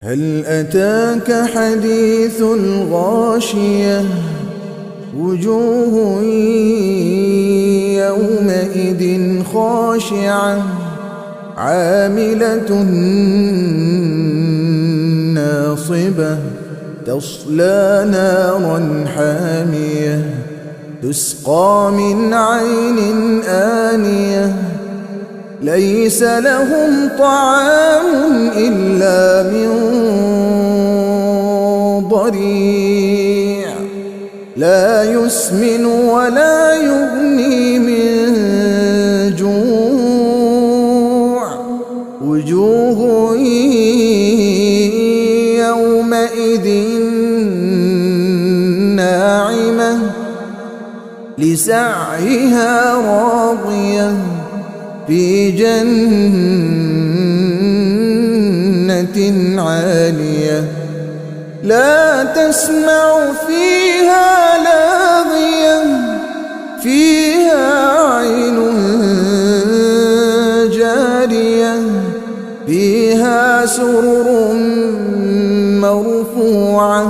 هل أتاك حديث الغاشية وجوه يومئذ خاشعة عاملة ناصبة تصلى نارا حامية تسقى من عين آنية ليس لهم طعام إلا من ضريع لا يسمن ولا يغني من جوع وجوه يومئذ ناعمة لسعيها راضية في جنة عالية لا تسمع فيها لاغية فيها عين جارية فيها سرر مرفوعة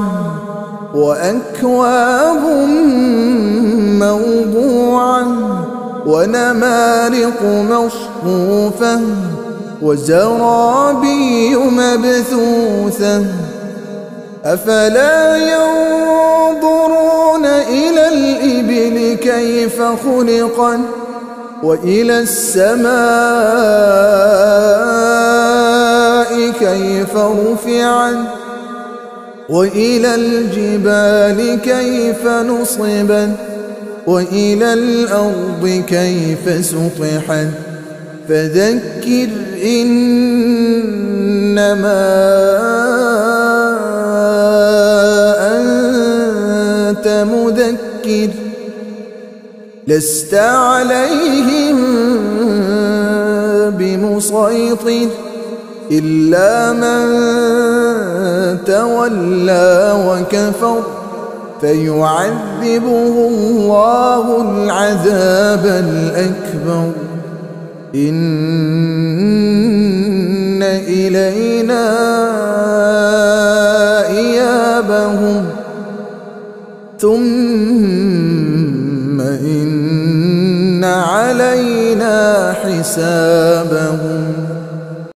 وأكواب موضوعة ونمارق مصفوفة وزرابي مبثوثة أفلا ينظرون إلى الإبل كيف خلقت وإلى السماء كيف رفعت وإلى الجبال كيف نصبت وإلى الأرض كيف سطحت فذكر إنما أنت مذكر لست عليهم بمسيطر إلا من تولى وكفر فيعذبه الله العذاب الأكبر إن إلينا إيابهم ثم إن علينا حسابهم.